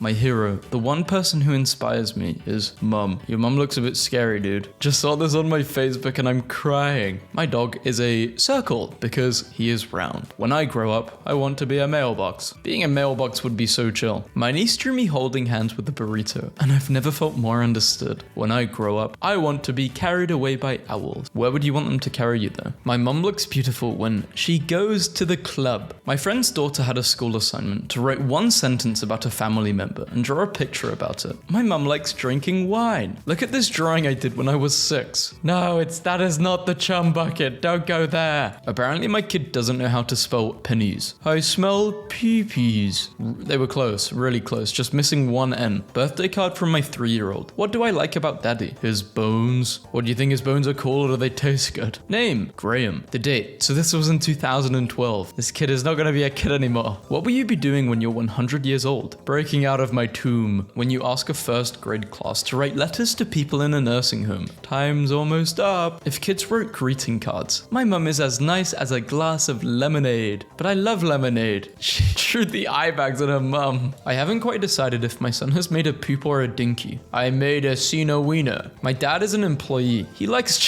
My hero, the one person who inspires me, is Mum. Your mum looks a bit scary, dude. Just saw this on my Facebook and I'm crying. My dog is a circle because he is round. When I grow up, I want to be a mailbox. Being a mailbox would be so chill. My niece drew me holding hands with a burrito, and I've never felt more understood. When I grow up, I want to be carried away by owls. Where would you want them to carry you though? My mum looks beautiful when she goes to the club. My friend's daughter had a school assignment to write one sentence about a family member and draw a picture about it. My mum likes drinking wine. Look at this drawing I did when I was 6. No, that is not the chum bucket. Don't go there. Apparently my kid doesn't know how to spell pennies. I smell pee-pees. They were close, really close, just missing one N. Birthday card from my 3-year-old. What do I like about daddy? His bones. What do you think his bones are called, or do they taste good? Name, Graham. The date. So this was in 2012. This kid is not going to be a kid anymore. What will you be doing when you're 100 years old? Breaking out of my tomb. When you ask a first grade class to write letters to people in a nursing home. Time's almost up. If kids wrote greeting cards. My mum is as nice as a glass of lemonade. But I love lemonade. She drew the eye bags on her mum. I haven't quite decided if my son has made a poop or a dinky. I made a Cino wiener. My dad is an employee. He likes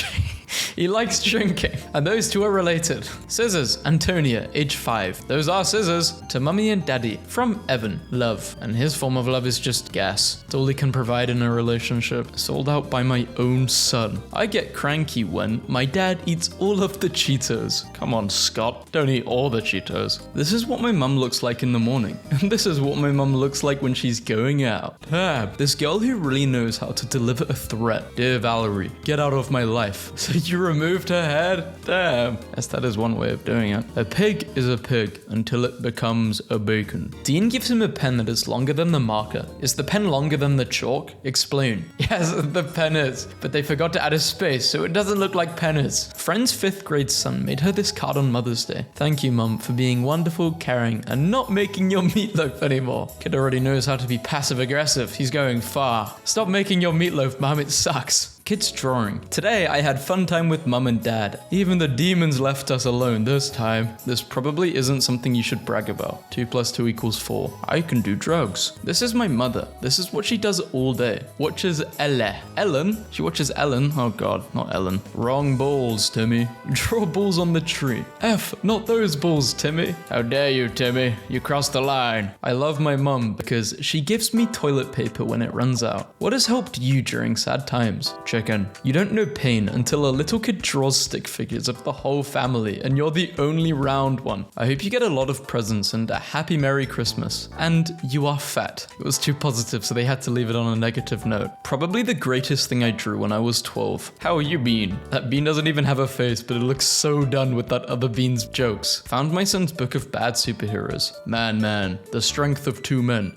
drinking. And those two are related. Scissors, Antonia, age 5. Those are scissors. To mummy and daddy. From Evan, love. And his form of love is just gas. It's all he can provide in a relationship. Sold out by my own son. I get cranky when my dad eats all of the Cheetos. Come on, Scott. Don't eat all the Cheetos. This is what my mum looks like in the morning. And this is what my mum looks like when she's going out. Tab, this girl who really knows how to deliver a threat. Dear Valerie, get out of my life. So you removed her head? Damn. Yes, that is one way of doing it. A pig is a pig until it becomes a bacon. Dean gives him a pen that is longer than the marker. Is the pen longer than the chalk? Explain. Yes, the pen is. But they forgot to add a space, so it doesn't look like pen is. Friend's 5th grade son made her this card on Mother's Day. Thank you, Mum, for being wonderful, caring, and not making your meatloaf anymore. Kid already knows how to be passive aggressive. He's going far. Stop making your meatloaf, Mum. It sucks. Kids drawing. Today I had fun time with mum and dad. Even the demons left us alone this time. This probably isn't something you should brag about. 2 + 2 = 4. I can do drugs. This is my mother. This is what she does all day. Watches Elle. Ellen? She watches Ellen? Oh god, not Ellen. Wrong balls, Timmy. Draw balls on the tree. F, not those balls, Timmy. How dare you, Timmy? You crossed the line. I love my mum because she gives me toilet paper when it runs out. What has helped you during sad times? Chicken. You don't know pain until a little kid draws stick figures of the whole family and you're the only round one. I hope you get a lot of presents and a happy Merry Christmas. And you are fat. It was too positive, so they had to leave it on a negative note. Probably the greatest thing I drew when I was 12. How are you, Bean? That bean doesn't even have a face, but it looks so done with that other bean's jokes. Found my son's book of bad superheroes. Man, the strength of 2 men.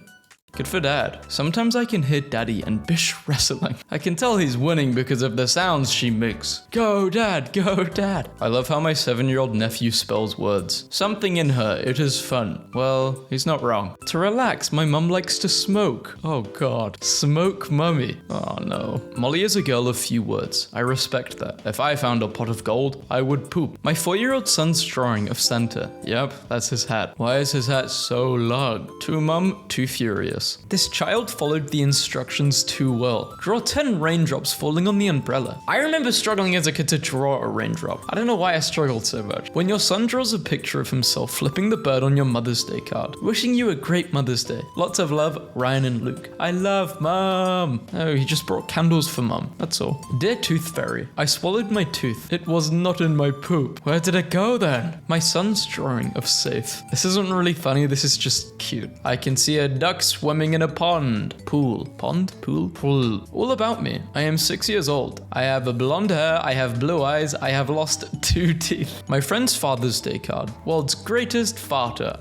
Good for dad. Sometimes I can hear daddy and Bish wrestling. I can tell he's winning because of the sounds she makes. Go dad, go dad. I love how my 7-year-old nephew spells words. Something in her, it is fun. Well, he's not wrong. To relax, my mum likes to smoke. Oh god. Smoke mummy. Oh no. Molly is a girl of few words. I respect that. If I found a pot of gold, I would poop. My 4-year-old son's drawing of Santa. Yep, that's his hat. Why is his hat so long? Too mum, too furious. This child followed the instructions too well. Draw 10 raindrops falling on the umbrella. I remember struggling as a kid to draw a raindrop. I don't know why I struggled so much. When your son draws a picture of himself flipping the bird on your Mother's Day card. Wishing you a great Mother's Day. Lots of love, Ryan and Luke. I love Mom. Oh, he just brought candles for Mom. That's all. Dear Tooth Fairy, I swallowed my tooth. It was not in my poop. Where did it go then? My son's drawing of safe. This isn't really funny. This is just cute. I can see a duck swimming in a pond. Pool. Pond? Pool? Pool. All about me. I am 6 years old. I have a blonde hair. I have blue eyes. I have lost 2 teeth. My friend's Father's Day card. World's greatest father.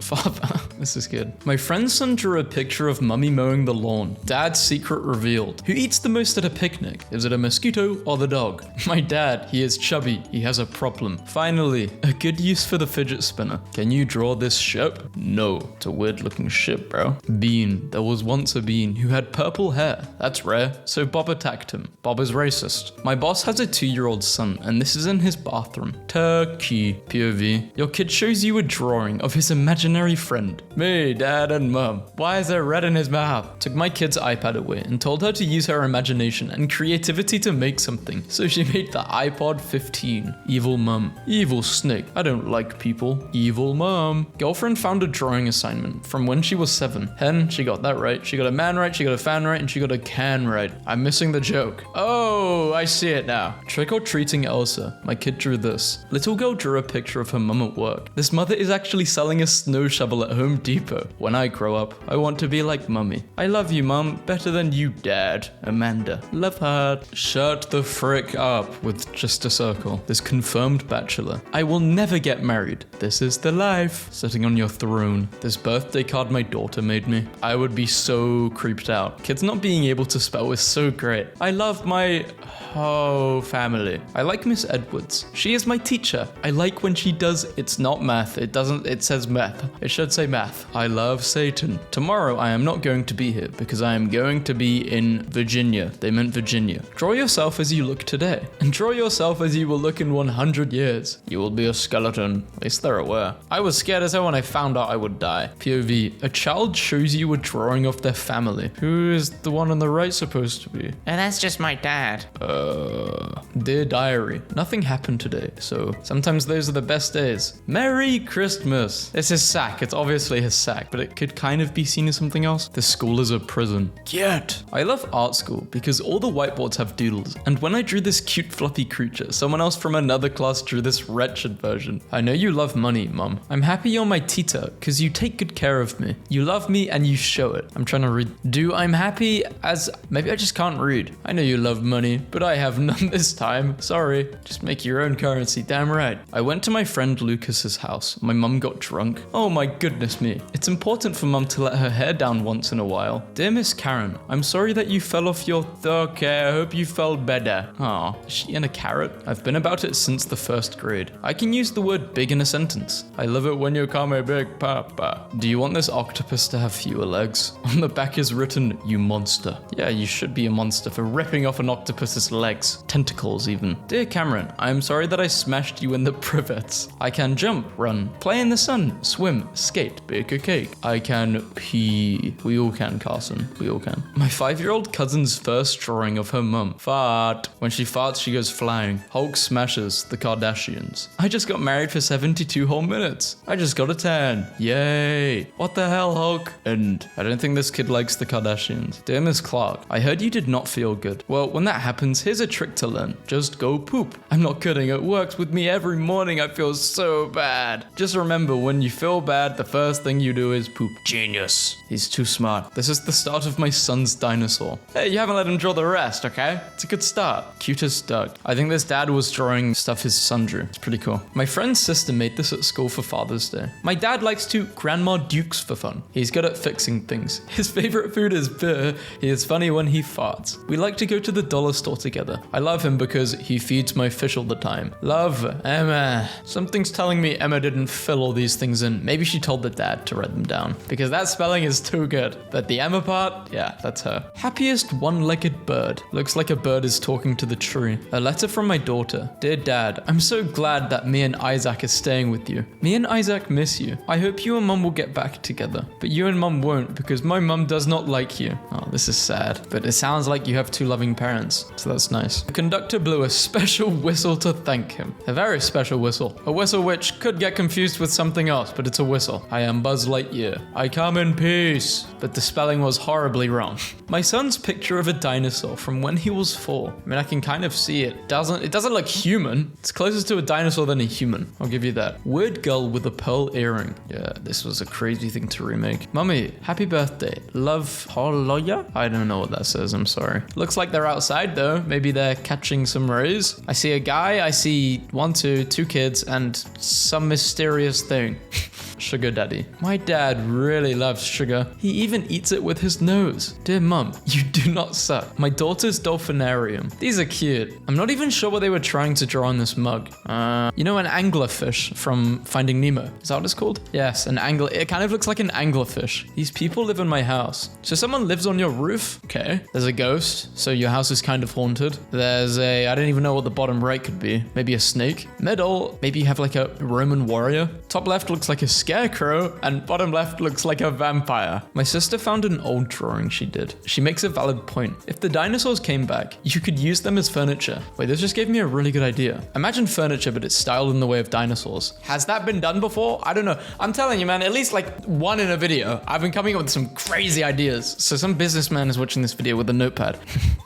Father. This is good. My friend's son drew a picture of mummy mowing the lawn. Dad's secret revealed. Who eats the most at a picnic? Is it a mosquito or the dog? My dad. He is chubby. He has a problem. Finally, a good use for the fidget spinner. Can you draw this ship? No. It's a weird looking ship, bro. Bean. There was once a bean who had purple hair. That's rare, so Bob attacked him. Bob is racist. My boss has a 2-year-old son, and this is in his bathroom. Turkey. POV. Your kid shows you a drawing of his imaginary friend. Me, dad, and mum. Why is there red in his mouth? Took my kid's iPad away and told her to use her imagination and creativity to make something. So she made the iPod 15. Evil mum. Evil snake. I don't like people. Evil mum. Girlfriend found a drawing assignment from when she was 7. Hen, she got that right. She got a man right, she got a fan right, and she got a can right. I'm missing the joke. Oh, I see it now. Trick or treating Elsa. My kid drew this. Little girl drew a picture of her mum at work. This mother is actually selling a snow shovel at Home Depot. When I grow up, I want to be like mummy. I love you, mum, better than you, dad. Amanda. Love heart. Shut the frick up with just a circle. This confirmed bachelor. I will never get married. This is the life. Sitting on your throne. This birthday card my daughter made me. I would be so creeped out. Kids not being able to spell is so great. I love my whole family. I like Miss Edwards. She is my teacher. I like when she does, it's not math. It says math. It should say math. I love Satan. Tomorrow I am not going to be here because I am going to be in Virginia. They meant Virginia. Draw yourself as you look today. And draw yourself as you will look in 100 years. You will be a skeleton. At least they're aware. I was scared as hell when I found out I would die. POV. A child shows you a drawing of their family. Who is the one on the right supposed to be? And that's just my dad. Dear diary, nothing happened today, so sometimes those are the best days. Merry Christmas. It's his sack. It's obviously his sack, but it could kind of be seen as something else. This school is a prison. Yet. I love art school because all the whiteboards have doodles, and when I drew this cute fluffy creature, someone else from another class drew this wretched version. I know you love money, mum. I'm happy you're my tita because you take good care of me. You love me and you show it. I'm trying to read. I'm happy as... Maybe I just can't read. I know you love money, but I have none this time. Sorry. Just make your own currency. Damn right. I went to my friend Lucas's house. My mum got drunk. Oh my goodness me. It's important for mum to let her hair down once in a while. Dear Miss Karen, I'm sorry that you fell off your... Okay, I hope you felt better. Aw, is she in a carrot? I've been about it since the 1st grade. I can use the word big in a sentence. I love it when you call me Big Papa. Do you want this octopus to have fewer legs? On the back is written, you monster. Yeah, you should be a monster for ripping off an octopus's legs. Tentacles even. Dear Cameron, I am sorry that I smashed you in the privets. I can jump, run, play in the sun, swim, skate, bake a cake. I can pee. We all can, Carson. We all can. My 5-year-old cousin's first drawing of her mum. Fart. When she farts, she goes flying. Hulk smashes the Kardashians. I just got married for 72 whole minutes. I just got a 10. Yay. What the hell, Hulk? And I don't think this kid likes the Kardashians. Dear Miss Clark, I heard you did not feel good. Well, when that happens, here's a trick to learn. Just go poop. I'm not kidding. It works with me every morning. I feel so bad. Just remember, when you feel bad, the first thing you do is poop. Genius. He's too smart. This is the start of my son's dinosaur. Hey, you haven't let him draw the rest, okay? It's a good start. Cutest Doug. I think this dad was drawing stuff his son drew. It's pretty cool. My friend's sister made this at school for Father's Day. My dad likes to Grandma Dukes for fun. He's good at fixing things. His favorite food is beer. He is funny when he farts. We like to go to the dollar store together. I love him because he feeds my fish all the time. Love, Emma. Something's telling me Emma didn't fill all these things in. Maybe she told the dad to write them down because that spelling is too good. But the Emma part, yeah, that's her. Happiest one-legged bird. Looks like a bird is talking to the tree. A letter from my daughter. Dear Dad, I'm so glad that me and Isaac is staying with you. Me and Isaac miss you. I hope you and Mum will get back together. But you and Mum won't because my mum does not like you. Oh, this is sad. But it sounds like you have 2 loving parents. So that's nice. The conductor blew a special whistle to thank him. A very special whistle. A whistle which could get confused with something else, but it's a whistle. I am Buzz Lightyear. I come in peace. But the spelling was horribly wrong. My son's picture of a dinosaur from when he was 4. I mean, I can kind of see it. It doesn't look human. It's closer to a dinosaur than a human. I'll give you that. Weird girl with a pearl earring. Yeah, this was a crazy thing to remake. Mummy, happy birthday. Love Holoya? I don't know what that says. I'm sorry. Looks like they're outside though. Maybe they're catching some rays. I see a guy. I see 2 kids and some mysterious thing. sugar daddy. My dad really loves sugar. He even eats it with his nose. Dear mum, you do not suck. My daughter's dolphinarium. These are cute. I'm not even sure what they were trying to draw on this mug. You know an anglerfish from Finding Nemo? Is that what it's called? Yes, an angler. It kind of looks like an anglerfish. These people live in my house. So someone lives on your roof? Okay. There's a ghost, so your house is kind of haunted. There's I don't even know what the bottom right could be. Maybe a snake? Middle, maybe you have like a Roman warrior. Top left looks like a scarecrow, and bottom left looks like a vampire. My sister found an old drawing she did. She makes a valid point. If the dinosaurs came back, you could use them as furniture. Wait, this just gave me a really good idea. Imagine furniture, but it's styled in the way of dinosaurs. Has that been done before? I don't know. I'm telling you, man, at least like one in a video. I've been coming up with some crazy ideas. So some businessman is watching this video with a notepad.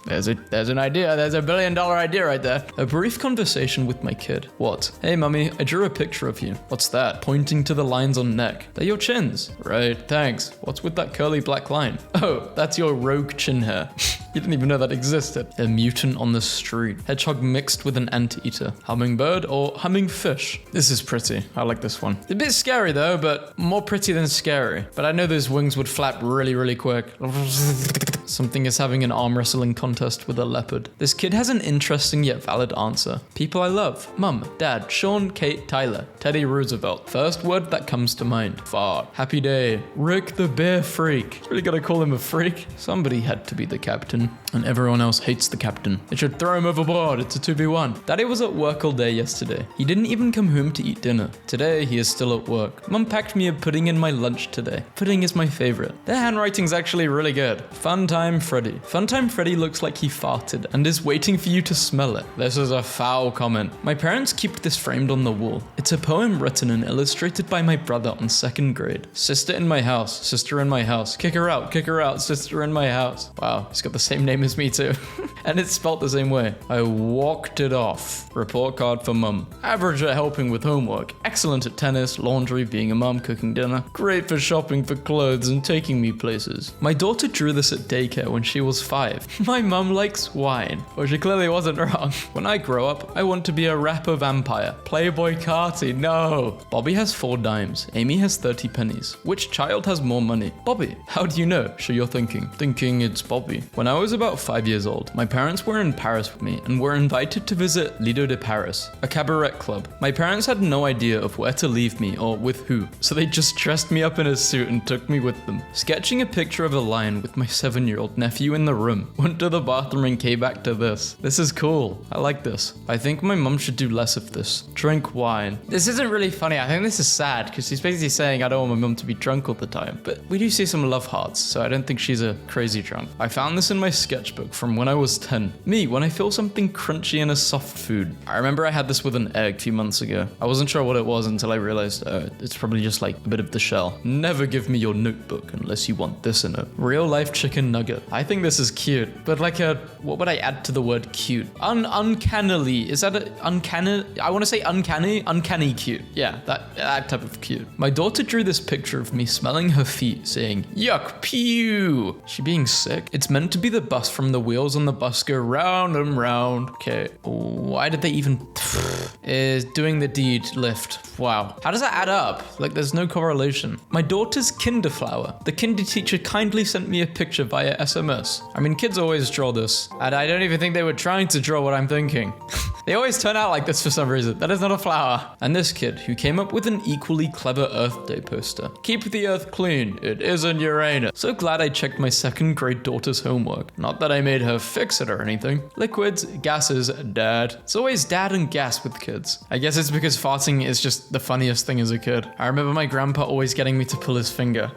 There's an idea. There's $1 billion idea right there. A brief conversation with my kid. What? Hey, mummy, I drew a picture of you. What's that? Pointing to the lines on neck. They're your chins. Right, thanks. What's with that curly black line? Oh, that's your rogue chin hair. You didn't even know that existed. A mutant on the street. Hedgehog mixed with an anteater. Hummingbird or humming fish. This is pretty. I like this one. A bit scary though, but more pretty than scary. But I know those wings would flap really, really quick. Something is having an arm wrestling contest with a leopard. This kid has an interesting yet valid answer. People I love. Mum, Dad, Sean, Kate, Tyler, Teddy Roosevelt. First word that comes to mind. Fart. Happy day. Rick the bear freak. Really gotta call him a freak. Somebody had to be the captain. And everyone else hates the captain. They should throw him overboard. It's a 2v1. Daddy was at work all day yesterday. He didn't even come home to eat dinner. Today, he is still at work. Mum packed me a pudding in my lunch today. Pudding is my favorite. Their handwriting's actually really good. Funtime Freddy. Funtime Freddy looks like he farted and is waiting for you to smell it. This is a foul comment. My parents keep this framed on the wall. It's a poem written and illustrated by my brother on 2nd grade. Sister in my house. Sister in my house. Kick her out. Kick her out. Sister in my house. Wow, he's got the same name as me too. And it's spelt the same way. I walked it off. Report card for mum. Average at helping with homework. Excellent at tennis, laundry, being a mum, cooking dinner. Great for shopping for clothes and taking me places. My daughter drew this at daycare when she was 5. My mum likes wine. Well, she clearly wasn't wrong. When I grow up, I want to be a rapper vampire. Playboy Carti, no. Bobby has 4 dimes. Amy has 30 pennies. Which child has more money? Bobby. How do you know? Sure, you're thinking. Thinking it's Bobby. When I was about 5 years old, my parents were in Paris with me and were invited to visit Lido de Paris, a cabaret club. My parents had no idea of where to leave me or with who, so they just dressed me up in a suit and took me with them. Sketching a picture of a lion with my 7-year-old nephew in the room. Went to the bathroom and came back to this. This is cool. I like this. I think my mum should do less of this. Drink wine. This isn't really funny. I think this is sad because she's basically saying I don't want my mum to be drunk all the time. But we do see some love hearts, so I don't think she's a crazy drunk. I found this in my sketchbook from when I was 10. Me, when I feel something crunchy in a soft food. I remember I had this with an egg a few months ago. I wasn't sure what it was until I realized it's probably just like a bit of the shell. Never give me your notebook unless you want this in it. Real life chicken nugget. I think this is cute, but like what would I add to the word cute? Uncannily. Is that uncanny? I want to say uncanny. Uncanny cute. Yeah, that type of cute. My daughter drew this picture of me smelling her feet saying, yuck, pew. She being sick? It's meant to be the bus from the wheels on the bus go round and round. Okay, why did they even... is doing the deed lift. Wow. How does that add up? Like there's no correlation. My daughter's kinderflower. The kinder teacher kindly sent me a picture via SMS. I mean, kids always draw this. And I don't even think they were trying to draw what I'm thinking. They always turn out like this for some reason. That is not a flower. And this kid who came up with an equally clever Earth Day poster. Keep the earth clean. It isn't Uranus. So glad I checked my 2nd grade daughter's homework. Not that I made her fix it or anything. Liquids, gases, dad. It's always dad and gas with kids. I guess it's because farting is just the funniest thing as a kid. I remember my grandpa always getting me to pull his finger.